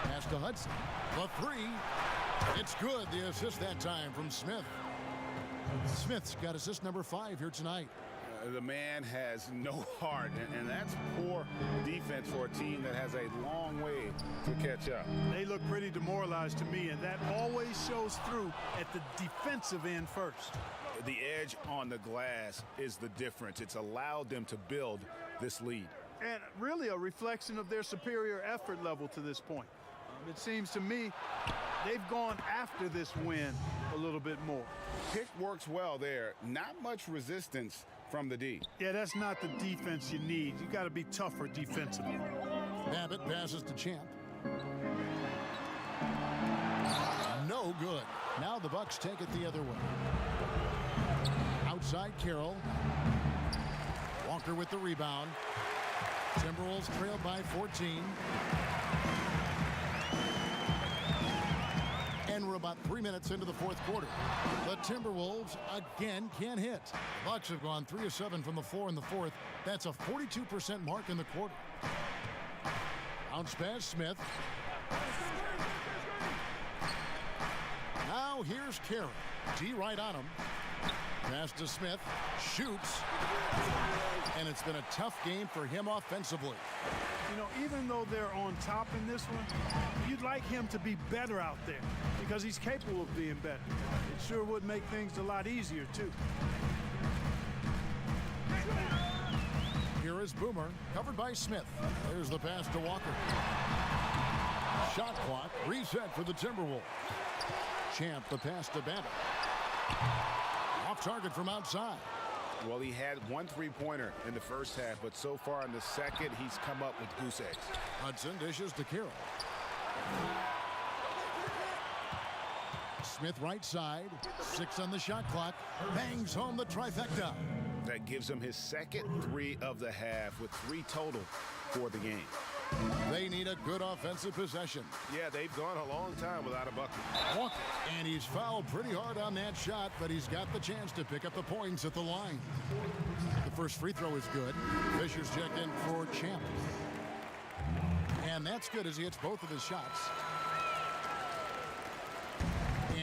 Pass to Hudson. The 3. It's good. The assist that time from Smith. Smith's got assist number 5 here tonight. The man has no heart, and that's poor defense for a team that has a long way to catch up. They look pretty demoralized to me, and that always shows through at the defensive end first. The edge on the glass is the difference. It's allowed them to build this lead. And really a reflection of their superior effort level to this point. It seems to me they've gone after this win a little bit more. Pick works well there. Not much resistance from the D. Yeah, that's not the defense you need. You got to be tougher defensively. Babbitt passes to Champ. No good. Now the Bucks take it the other way. Outside Carroll. Walker with the rebound. Timberwolves trail by 14. And we're about 3 minutes into the fourth quarter. The Timberwolves again can't hit. The Bucks have gone 3 of 7 from the floor in the fourth. That's a 42% mark in the quarter. Bounce pass Smith. Now here's Carroll. D right on him. Pass to Smith. Shoots. And it's been a tough game for him offensively. You know, even though they're on top in this one, you'd like him to be better out there because he's capable of being better. It sure would make things a lot easier, too. Here is Boomer, covered by Smith. There's the pass to Walker. Shot clock reset for the Timberwolves. Champ, the pass to Babbitt. Off target from outside. Well, he had 1 3-pointer in the first half, but so far in the second, he's come up with goose eggs. Hudson dishes to Carroll. Smith right side. 6 on the shot clock. Bangs home the trifecta. That gives him his second 3 of the half with 3 total for the game. They need a good offensive possession. Yeah, they've gone a long time without a bucket. Walker, and he's fouled pretty hard on that shot, but he's got the chance to pick up the points at the line. The first free throw is good. Fisher's checked in for Champ. And that's good as he hits both of his shots.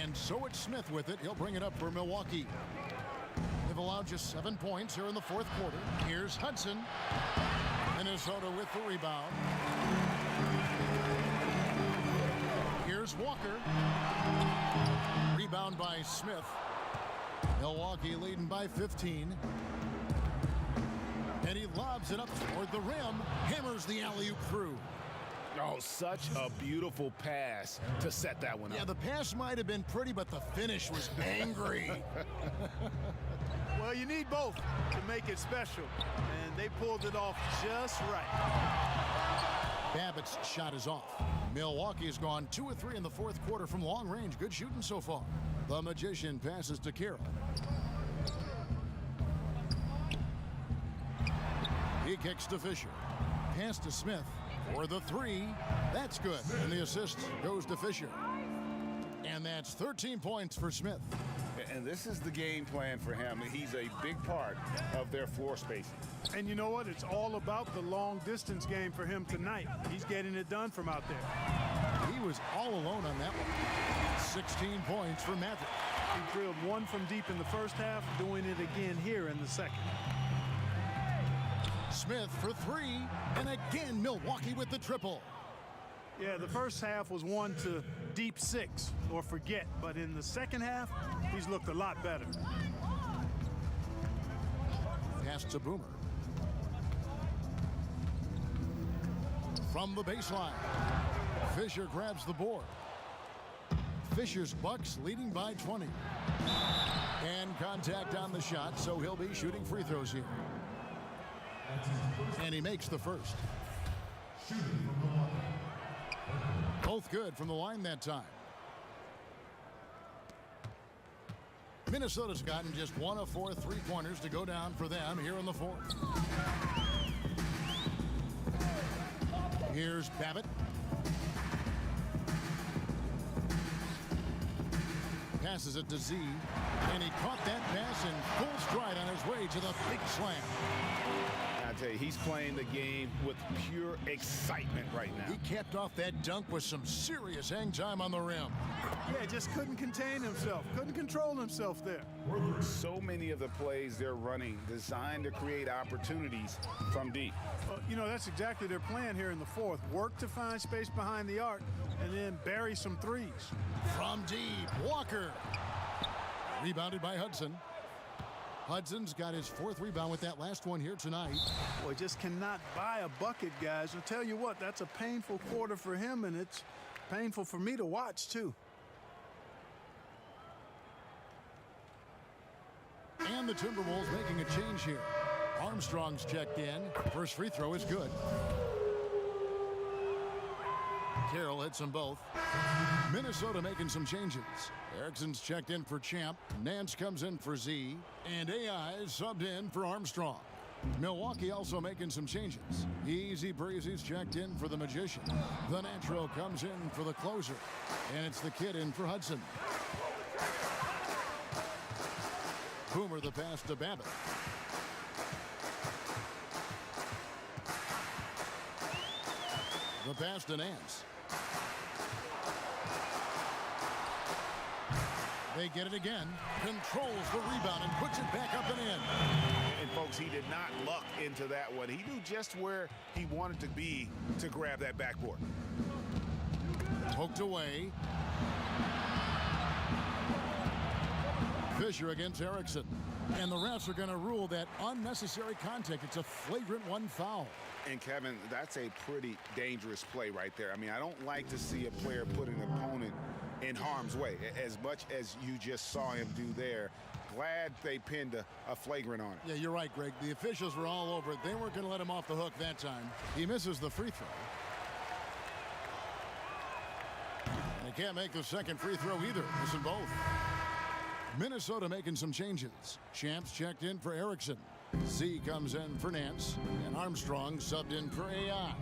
And so it's Smith with it. He'll bring it up for Milwaukee. They've allowed just 7 points here in the fourth quarter. Here's Hudson. Minnesota with the rebound. Here's Walker. Rebound by Smith. Milwaukee leading by 15. And he lobs it up toward the rim. Hammers the alley-oop through. Oh, such a beautiful pass to set that one up. Yeah, the pass might have been pretty, but the finish was angry. Well, you need both to make it special, and they pulled it off just right. Babbitt's shot is off. Milwaukee has gone 2 of 3 in the fourth quarter from long range. Good shooting so far. The Magician passes to Carroll. He kicks to Fisher. Pass to Smith for the 3. That's good. And the assist goes to Fisher. And that's 13 points for Smith. And this is the game plan for him. He's a big part of their floor spacing. And you know what? It's all about the long distance game for him tonight. He's getting it done from out there. He was all alone on that one. 16 points for Maverick. He drilled 1 from deep in the first half, doing it again here in the second. Smith for 3, and again Milwaukee with the triple. Yeah, the first half was 1 to deep 6 or forget, but in the second half, he's looked a lot better. Pass to Boomer. From the baseline, Fisher grabs the board. Fisher's Bucks leading by 20. And contact on the shot, so he'll be shooting free throws here. And he makes the first. Both good from the line that time. Minnesota's gotten just 1 of 4 3-pointers to go down for them here in the fourth. Here's Babbitt. Passes it to Z, and he caught that pass in full stride on his way to the big slam. I tell you, he's playing the game with pure excitement right now. He capped off that dunk with some serious hang time on the rim. Yeah, just couldn't contain himself, couldn't control himself there. So many of the plays they're running designed to create opportunities from deep. You know, that's exactly their plan here in the fourth. Work to find space behind the arc and then bury some threes. From deep, Walker. Rebounded by Hudson. Hudson's got his 4th rebound with that last one here tonight. Boy, just cannot buy a bucket, guys. I'll tell you what, that's a painful quarter for him, and it's painful for me to watch, too. And the Timberwolves making a change here. Armstrong's checked in. First free throw is good. Carroll hits them both. Minnesota making some changes. Erickson's checked in for Champ. Nance comes in for Z. And AI is subbed in for Armstrong. Milwaukee also making some changes. Easy Breezy's checked in for the Magician. The Natural comes in for the closer. And it's the kid in for Hudson. Boomer the pass to Babbitt. The pass to Nance. They get it again. Controls the rebound and puts it back up and in. And folks, he did not luck into that one. He knew just where he wanted to be to grab that backboard. Poked away. Fisher against Erickson. And the refs are going to rule that unnecessary contact. It's a flagrant one foul. And Kevin, that's a pretty dangerous play right there. I mean, I don't like to see a player put an opponent in harm's way, as much as you just saw him do there. Glad they pinned a flagrant on it. Yeah, you're right, Greg. The officials were all over it. They weren't going to let him off the hook that time. He misses the free throw. And he can't make the second free throw either. Missing both. Minnesota making some changes. Champs checked in for Erickson. Z comes in for Nance. And Armstrong subbed in for AI.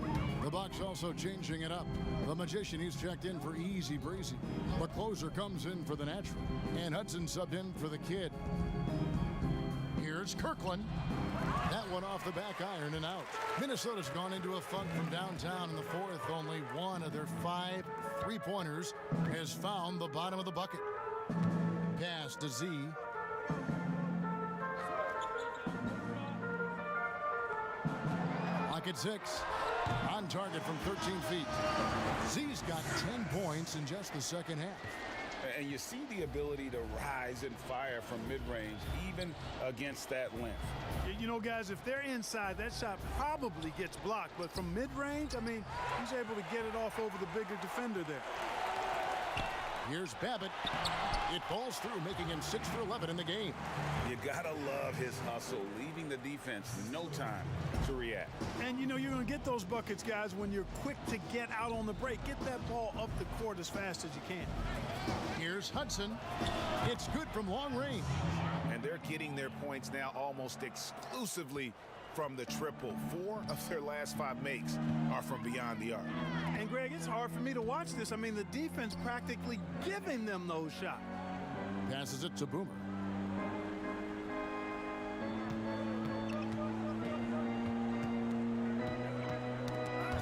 The Bucks also changing it up. The Magician, he's checked in for Easy Breezy. The closer comes in for the Natural. And Hudson subbed in for the kid. Here's Kirkland. That one off the back iron and out. Minnesota's gone into a funk from downtown in the fourth. Only one of their 5 3-pointers has found the bottom of the bucket. Pass to Z. Lock at 6. On target from 13 feet. Z's got 10 points in just the second half. And you see the ability to rise and fire from mid-range, even against that length. You know, guys, if they're inside, that shot probably gets blocked. But from mid-range, I mean, he's able to get it off over the bigger defender there. Here's Babbitt. It falls through, making him 6 for 11 in the game. You gotta love his hustle, leaving the defense no time to react. And, you know, you're going to get those buckets, guys, when you're quick to get out on the break. Get that ball up the court as fast as you can. Here's Hudson. It's good from long range. And they're getting their points now almost exclusively from the triple. 4 of their last 5 makes are from beyond the arc. And, Greg, it's hard for me to watch this. I mean, the defense practically giving them those shots. Passes it to Boomer.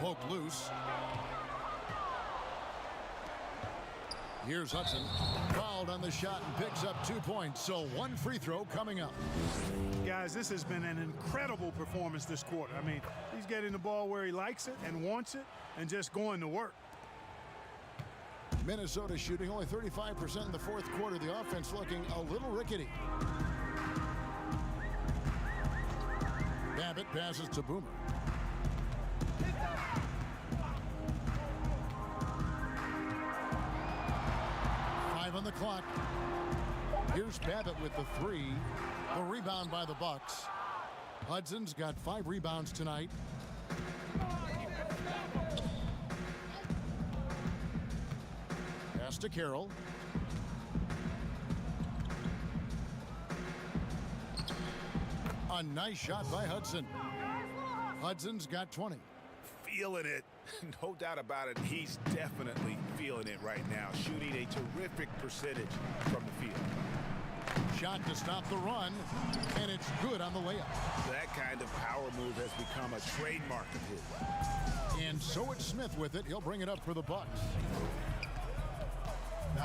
Poked loose. Here's Hudson. Fouled on the shot and picks up 2 points. So 1 free throw coming up. Guys, this has been an incredible performance this quarter. I mean, he's getting the ball where he likes it and wants it and just going to work. Minnesota shooting only 35% in the fourth quarter. The offense looking a little rickety. Babbitt passes to Boomer. On the clock. Here's Babbitt with the 3. The rebound by the Bucks. Hudson's got 5 rebounds tonight. Pass to Carroll. A nice shot by Hudson. Hudson's got 20. Feeling it. No doubt about it. He's definitely feeling it right now. Shooting a terrific percentage from the field. Shot to stop the run, and it's good on the layup. That kind of power move has become a trademark of his. And so it's Smith with it. He'll bring it up for the Bucks.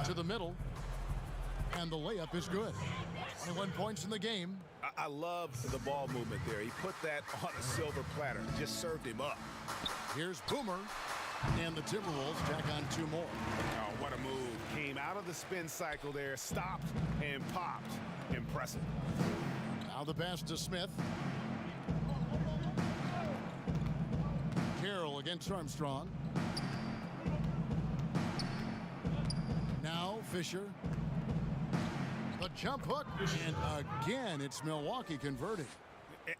To the middle, and the layup is good. 21 points in the game. I love the ball movement there. He put that on a silver platter. Just served him up. Here's Boomer, and the Timberwolves tack on 2 more. Oh, what a move. Came out of the spin cycle there, stopped and popped. Impressive. Now the pass to Smith. Carroll against Armstrong. Fisher. The jump hook, and again, it's Milwaukee converting.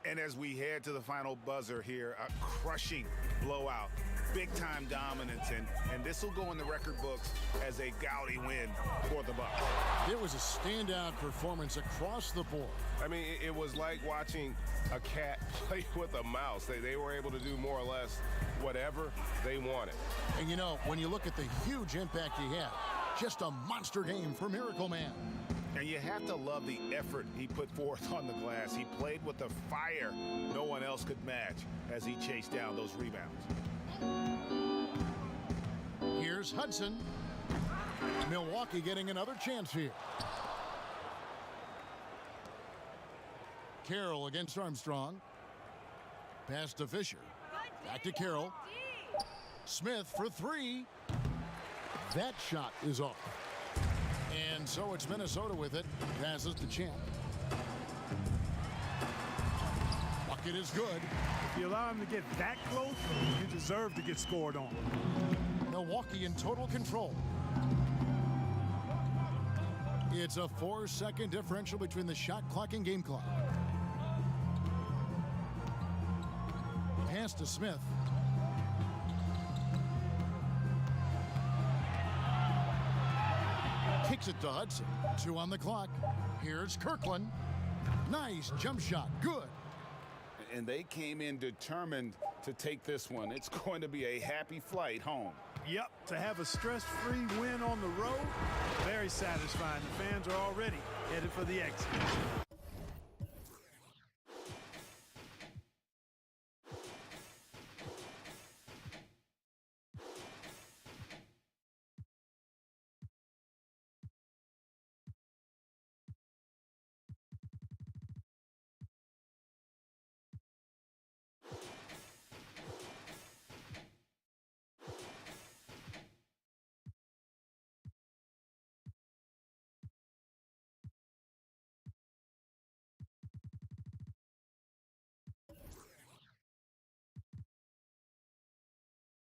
And as we head to the final buzzer here, a crushing blowout, big-time dominance, and this will go in the record books as a gaudy win for the Bucks. It was a standout performance across the board. I mean, it was like watching a cat play with a mouse. They were able to do more or less whatever they wanted. And you know, when you look at the huge impact he had, just a monster game for Miracle Man. And you have to love the effort he put forth on the glass. He played with a fire no one else could match as he chased down those rebounds. Here's Hudson. Milwaukee getting another chance here. Carroll against Armstrong. Pass to Fisher. Back to Carroll. Smith for three. That shot is off. And so it's Minnesota with it. Passes to Champ. Bucket is good. If you allow him to get that close, you deserve to get scored on. Milwaukee in total control. It's a 4-second differential between the shot clock and game clock. Pass to Smith. Kicks it to Hudson. 2 on the clock. Here's Kirkland. Nice jump shot. Good. And they came in determined to take this one. It's going to be a happy flight home. Yep, to have a stress-free win on the road, very satisfying. The fans are already headed for the exit.